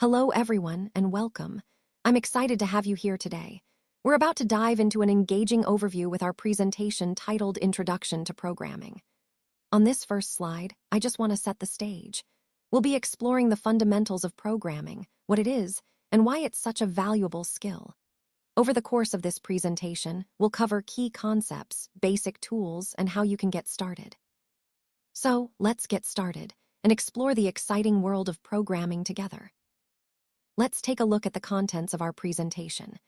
Hello, everyone, and welcome. I'm excited to have you here today. We're about to dive into an engaging overview with our presentation titled Introduction to Programming. On this first slide, I just want to set the stage. We'll be exploring the fundamentals of programming, what it is, and why it's such a valuable skill. Over the course of this presentation, we'll cover key concepts, basic tools, and how you can get started. So, let's get started and explore the exciting world of programming together. Let's take a look at the contents of our presentation.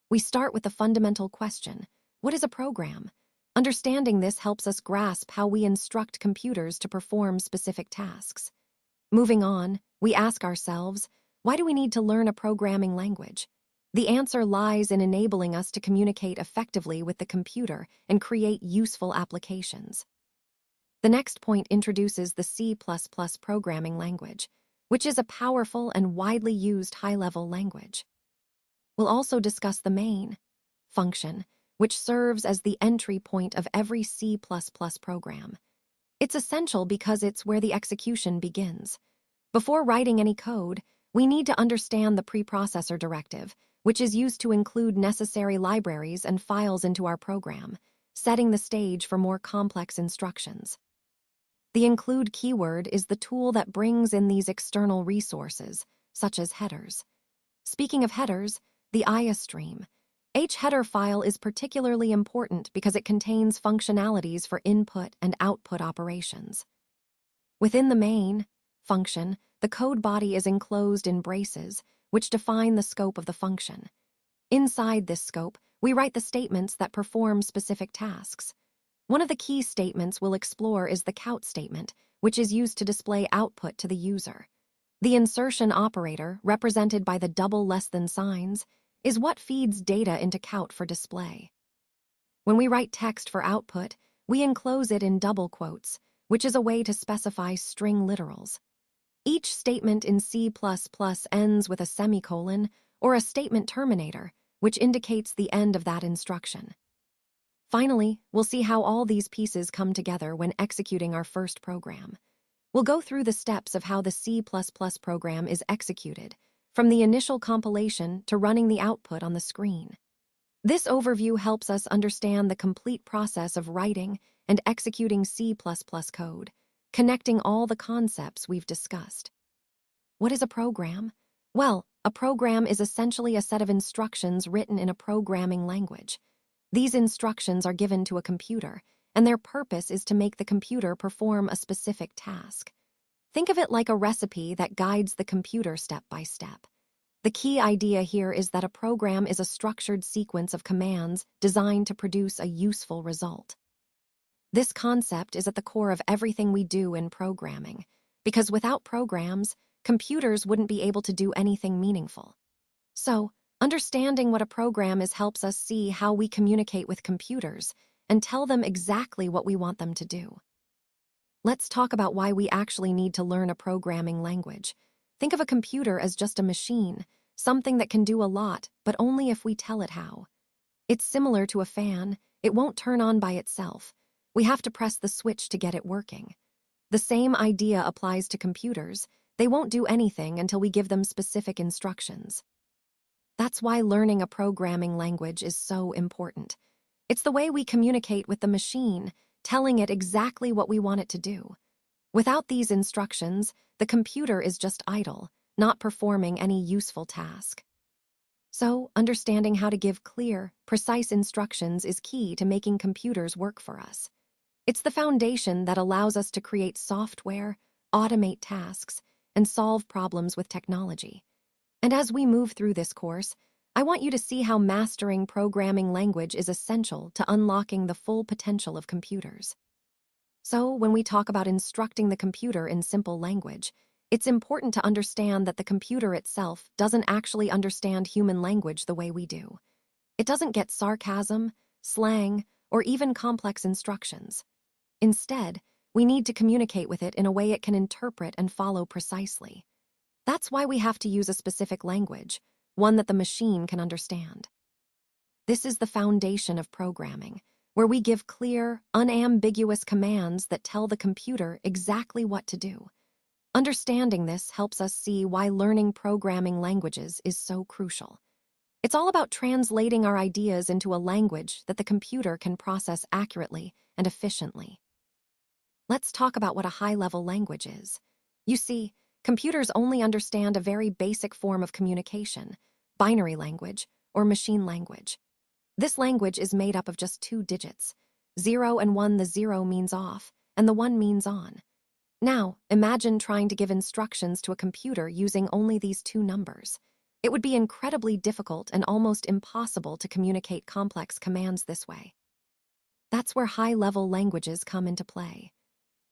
We start with the fundamental question: what is a program? Understanding this helps us grasp how we instruct computers to perform specific tasks. Moving on, we ask ourselves, why do we need to learn a programming language? The answer lies in enabling us to communicate effectively with the computer and create useful applications. The next point introduces the C++ programming language, which is a powerful and widely used high-level language. We'll also discuss the main function, which serves as the entry point of every C++ program. It's essential because it's where the execution begins. Before writing any code, we need to understand the preprocessor directive, which is used to include necessary libraries and files into our program, setting the stage for more complex instructions. The include keyword is the tool that brings in these external resources, such as headers. Speaking of headers, the ICSE stream. Header file is particularly important because it contains functionalities for input and output operations. Within the main function, the code body is enclosed in braces, which define the scope of the function. Inside this scope, we write the statements that perform specific tasks. One of the key statements we'll explore is the count statement, which is used to display output to the user. The insertion operator, represented by the double less than signs, is what feeds data into count for display. When we write text for output, we enclose it in double quotes, which is a way to specify string literals. Each statement in C++ ends with a semicolon or a statement terminator, which indicates the end of that instruction. Finally, we'll see how all these pieces come together when executing our first program. We'll go through the steps of how the C++ program is executed, from the initial compilation to running the output on the screen. This overview helps us understand the complete process of writing and executing C++ code, connecting all the concepts we've discussed. What is a program? Well, a program is essentially a set of instructions written in a programming language. These instructions are given to a computer, and their purpose is to make the computer perform a specific task. Think of it like a recipe that guides the computer step by step. The key idea here is that a program is a structured sequence of commands designed to produce a useful result. This concept is at the core of everything we do in programming, because without programs, computers wouldn't be able to do anything meaningful. So, understanding what a program is helps us see how we communicate with computers and tell them exactly what we want them to do. Let's talk about why we actually need to learn a programming language. Think of a computer as just a machine, something that can do a lot, but only if we tell it how. It's similar to a fan. It won't turn on by itself. We have to press the switch to get it working. The same idea applies to computers. They won't do anything until we give them specific instructions. That's why learning a programming language is so important. It's the way we communicate with the machine, telling it exactly what we want it to do. Without these instructions, the computer is just idle, not performing any useful task. So, understanding how to give clear, precise instructions is key to making computers work for us. It's the foundation that allows us to create software, automate tasks, and solve problems with technology. And as we move through this course, I want you to see how mastering programming language is essential to unlocking the full potential of computers. So, when we talk about instructing the computer in simple language, it's important to understand that the computer itself doesn't actually understand human language the way we do. It doesn't get sarcasm, slang, or even complex instructions. Instead, we need to communicate with it in a way it can interpret and follow precisely. That's why we have to use a specific language, one that the machine can understand. This is the foundation of programming, where we give clear, unambiguous commands that tell the computer exactly what to do. Understanding this helps us see why learning programming languages is so crucial. It's all about translating our ideas into a language that the computer can process accurately and efficiently. Let's talk about what a high-level language is. You see, computers only understand a very basic form of communication, binary language or machine language. This language is made up of just 2 digits, 0 and 1. The 0 means off, and the 1 means on. Now, imagine trying to give instructions to a computer using only these 2 numbers. It would be incredibly difficult and almost impossible to communicate complex commands this way. That's where high-level languages come into play.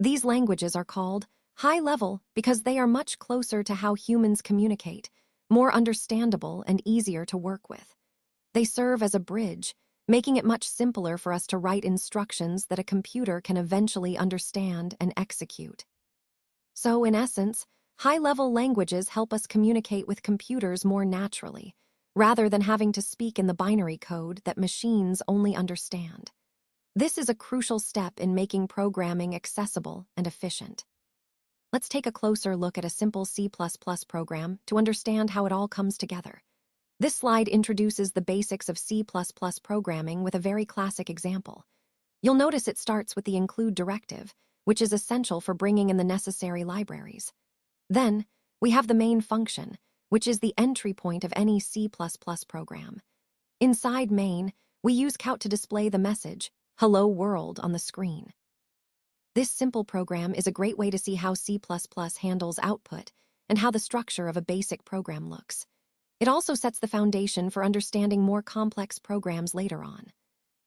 These languages are called high-level because they are much closer to how humans communicate, more understandable and easier to work with. They serve as a bridge, making it much simpler for us to write instructions that a computer can eventually understand and execute. So, in essence, high-level languages help us communicate with computers more naturally, rather than having to speak in the binary code that machines only understand. This is a crucial step in making programming accessible and efficient. Let's take a closer look at a simple C++ program to understand how it all comes together. This slide introduces the basics of C++ programming with a very classic example. You'll notice it starts with the include directive, which is essential for bringing in the necessary libraries. Then, we have the main function, which is the entry point of any C++ program. Inside main, we use count to display the message, "Hello World," on the screen. This simple program is a great way to see how C++ handles output and how the structure of a basic program looks. It also sets the foundation for understanding more complex programs later on.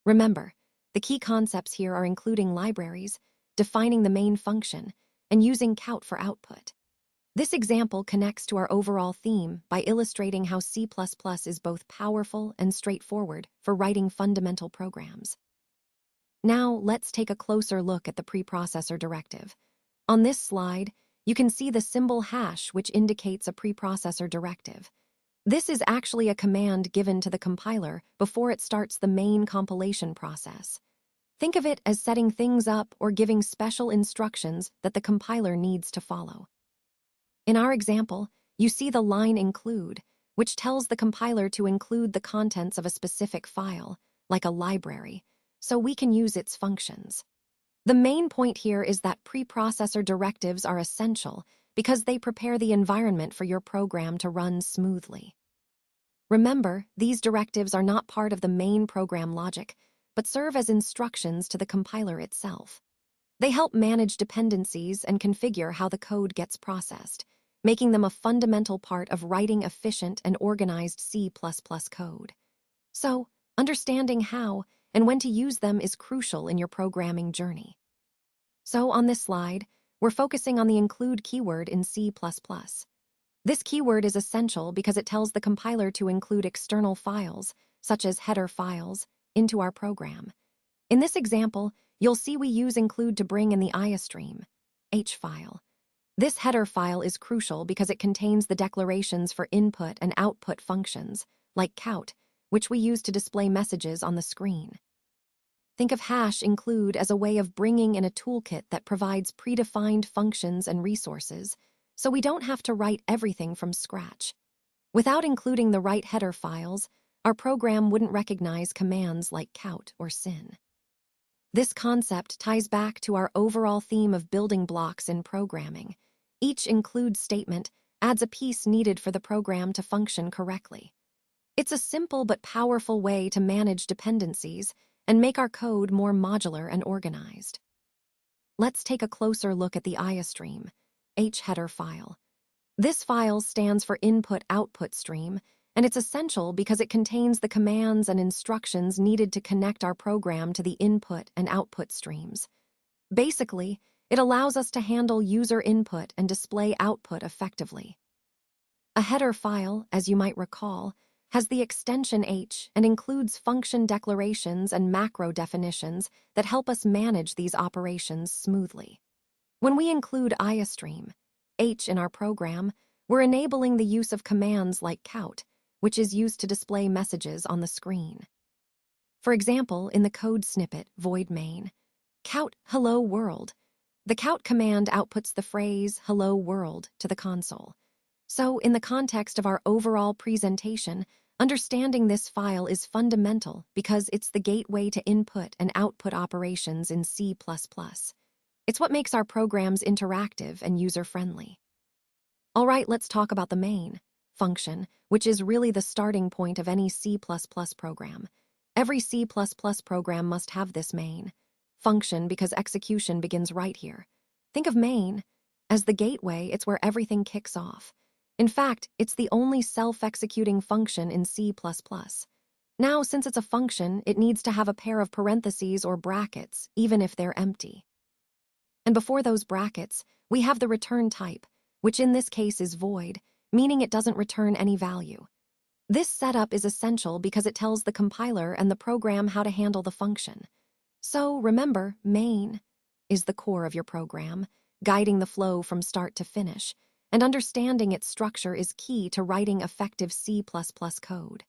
Remember, the key concepts here are including libraries, defining the main function, and using count for output. This example connects to our overall theme by illustrating how C++ is both powerful and straightforward for writing fundamental programs. Now, let's take a closer look at the preprocessor directive. On this slide, you can see the symbol hash, which indicates a preprocessor directive. This is actually a command given to the compiler before it starts the main compilation process. Think of it as setting things up or giving special instructions that the compiler needs to follow. In our example, you see the line include, which tells the compiler to include the contents of a specific file, like a library, so we can use its functions. The main point here is that preprocessor directives are essential because they prepare the environment for your program to run smoothly. Remember, these directives are not part of the main program logic, but serve as instructions to the compiler itself. They help manage dependencies and configure how the code gets processed, making them a fundamental part of writing efficient and organized C++ code. So, understanding how and when to use them is crucial in your programming journey. So, on this slide, we're focusing on the include keyword in C++. This keyword is essential because it tells the compiler to include external files, such as header files, into our program. In this example, you'll see we use include to bring in the ICSE H file. This header file is crucial because it contains the declarations for input and output functions, like count, which we use to display messages on the screen. Think of hash include as a way of bringing in a toolkit that provides predefined functions and resources, so we don't have to write everything from scratch. Without including the right header files, our program wouldn't recognize commands like count or syn. This concept ties back to our overall theme of building blocks in programming. Each include statement adds a piece needed for the program to function correctly. It's a simple but powerful way to manage dependencies and make our code more modular and organized. Let's take a closer look at the ICSE H header file. This file stands for Input-Output Stream, and it's essential because it contains the commands and instructions needed to connect our program to the input and output streams. Basically, it allows us to handle user input and display output effectively. A header file, as you might recall, has the extension H and includes function declarations and macro definitions that help us manage these operations smoothly. When we include ICSE H in our program, we're enabling the use of commands like count, which is used to display messages on the screen. For example, in the code snippet void main, count hello world, The count command outputs the phrase "Hello World" to the console. So, in the context of our overall presentation, understanding this file is fundamental because it's the gateway to input and output operations in C++. It's what makes our programs interactive and user-friendly. All right, let's talk about the main function, which is really the starting point of any C++ program. Every C++ program must have this main function because execution begins right here. Think of main as the gateway. It's where everything kicks off. In fact, it's the only self-executing function in C++. Now, since it's a function, it needs to have a pair of parentheses or brackets, even if they're empty. And before those brackets, we have the return type, which in this case is void, meaning it doesn't return any value. This setup is essential because it tells the compiler and the program how to handle the function. So remember, main is the core of your program, guiding the flow from start to finish, and understanding its structure is key to writing effective C++ code.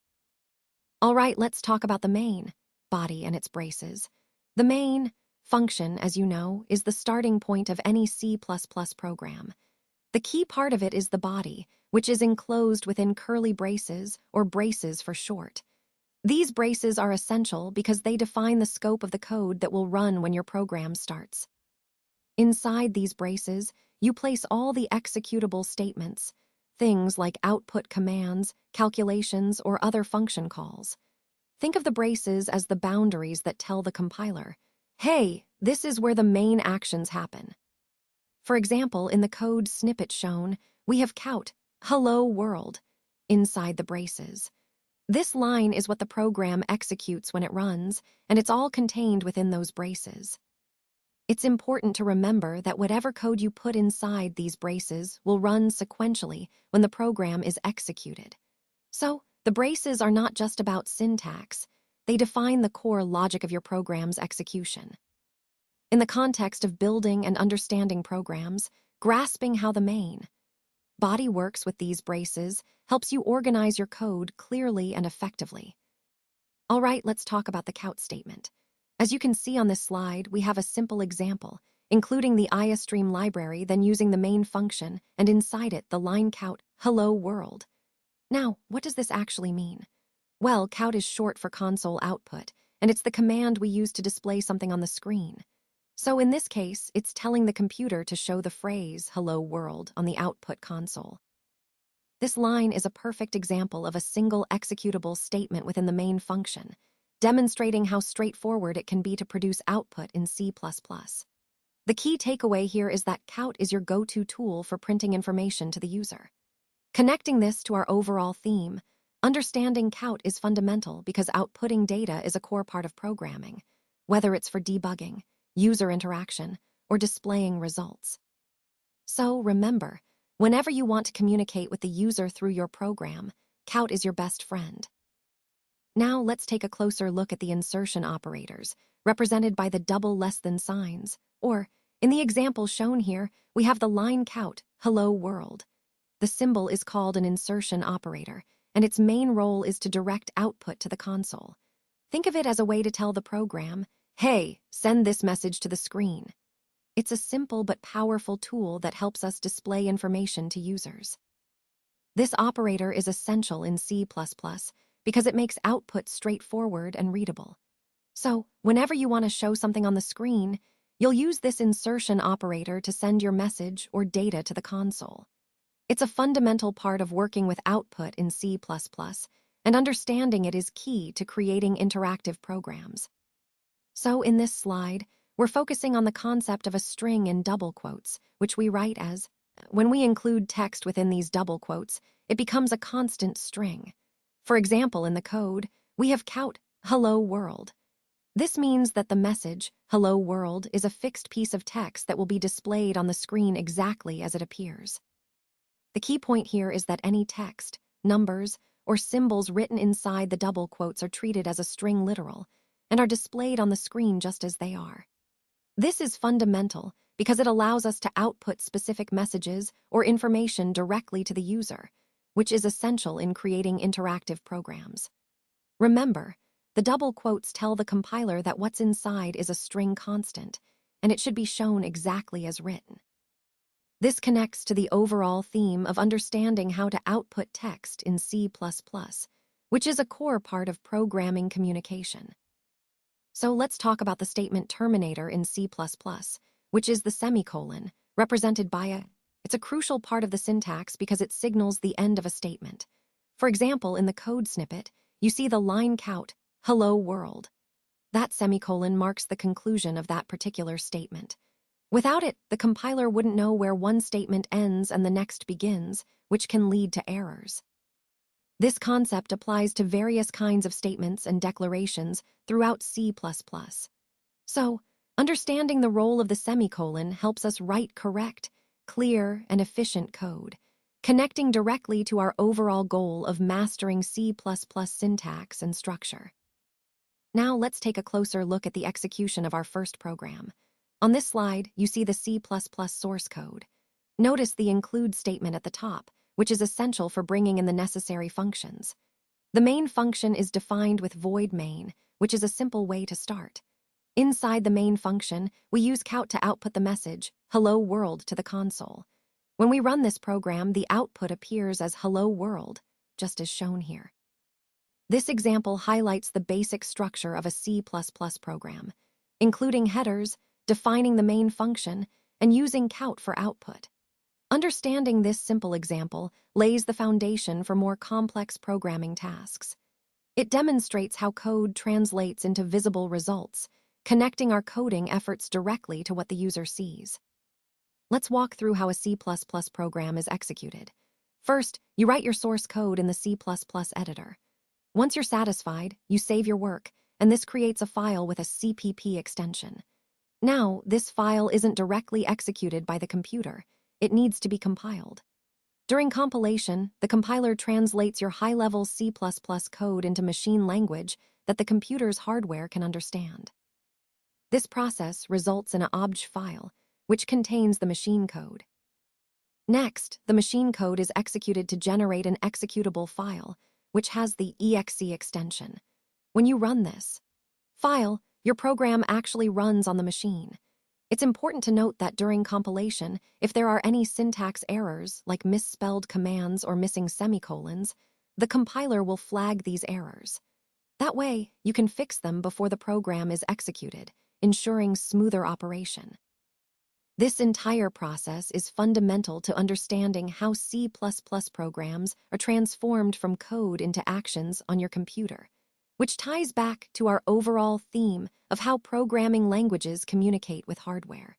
All right, let's talk about the main body and its braces. The main function, as you know, is the starting point of any C++ program. The key part of it is the body, which is enclosed within curly braces, or braces for short. These braces are essential because they define the scope of the code that will run when your program starts. Inside these braces, you place all the executable statements, things like output commands, calculations, or other function calls. Think of the braces as the boundaries that tell the compiler, hey, this is where the main actions happen. For example, in the code snippet shown, we have count, hello world, inside the braces. This line is what the program executes when it runs, and it's all contained within those braces. It's important to remember that whatever code you put inside these braces will run sequentially when the program is executed. So, the braces are not just about syntax, they define the core logic of your program's execution. In the context of building and understanding programs, grasping how the main body works with these braces helps you organize your code clearly and effectively. All right, let's talk about the count statement. As you can see on this slide, we have a simple example, including the IStream library, then using the main function, and inside it the line count, hello world. Now, what does this actually mean? Well, count is short for console output, and it's the command we use to display something on the screen. So in this case, it's telling the computer to show the phrase hello world on the output console. This line is a perfect example of a single executable statement within the main function, demonstrating how straightforward it can be to produce output in C++. The key takeaway here is that count is your go-to tool for printing information to the user. Connecting this to our overall theme, understanding count is fundamental because outputting data is a core part of programming, whether it's for debugging, user interaction, or displaying results. So remember, whenever you want to communicate with the user through your program, count is your best friend. Now let's take a closer look at the insertion operators, represented by the double less than signs, or, in the example shown here, we have the line count, hello world. The symbol is called an insertion operator, and its main role is to direct output to the console. Think of it as a way to tell the program, hey, send this message to the screen. It's a simple but powerful tool that helps us display information to users. This operator is essential in C++ because it makes output straightforward and readable. So, whenever you want to show something on the screen, you'll use this insertion operator to send your message or data to the console. It's a fundamental part of working with output in C++, and understanding it is key to creating interactive programs. So in this slide, we're focusing on the concept of a string in double quotes, which we write as, when we include text within these double quotes, it becomes a constant string. For example, in the code, we have count, hello world. This means that the message, hello world, is a fixed piece of text that will be displayed on the screen exactly as it appears. The key point here is that any text, numbers, or symbols written inside the double quotes are treated as a string literal and are displayed on the screen just as they are. This is fundamental because it allows us to output specific messages or information directly to the user, which is essential in creating interactive programs. Remember, the double quotes tell the compiler that what's inside is a string constant, and it should be shown exactly as written. This connects to the overall theme of understanding how to output text in C++, which is a core part of programming communication. So let's talk about the statement terminator in C++, which is the semicolon, represented by it's a crucial part of the syntax because it signals the end of a statement. For example, in the code snippet, you see the line count, hello world. That semicolon marks the conclusion of that particular statement. Without it, the compiler wouldn't know where one statement ends and the next begins, which can lead to errors. This concept applies to various kinds of statements and declarations throughout C++. So, understanding the role of the semicolon helps us write correct, clear, and efficient code, connecting directly to our overall goal of mastering C++ syntax and structure. Now let's take a closer look at the execution of our first program. On this slide, you see the C++ source code. Notice the include statement at the top, which is essential for bringing in the necessary functions. The main function is defined with void main, which is a simple way to start. Inside the main function, we use count to output the message, hello world, to the console. When we run this program, the output appears as hello world, just as shown here. This example highlights the basic structure of a C++ program, including headers, defining the main function, and using count for output. Understanding this simple example lays the foundation for more complex programming tasks. It demonstrates how code translates into visible results, connecting our coding efforts directly to what the user sees. Let's walk through how a C++ program is executed. First, you write your source code in the C++ editor. Once you're satisfied, you save your work, and this creates a file with a CPP extension. Now, this file isn't directly executed by the computer. It needs to be compiled. During compilation, the compiler translates your high-level C++ code into machine language that the computer's hardware can understand. This process results in an obj file, which contains the machine code. Next, the machine code is executed to generate an executable file, which has the EXE extension. When you run this file, your program actually runs on the machine. It's important to note that during compilation, if there are any syntax errors, like misspelled commands or missing semicolons, the compiler will flag these errors. That way, you can fix them before the program is executed, ensuring smoother operation. This entire process is fundamental to understanding how C++ programs are transformed from code into actions on your computer, which ties back to our overall theme of how programming languages communicate with hardware.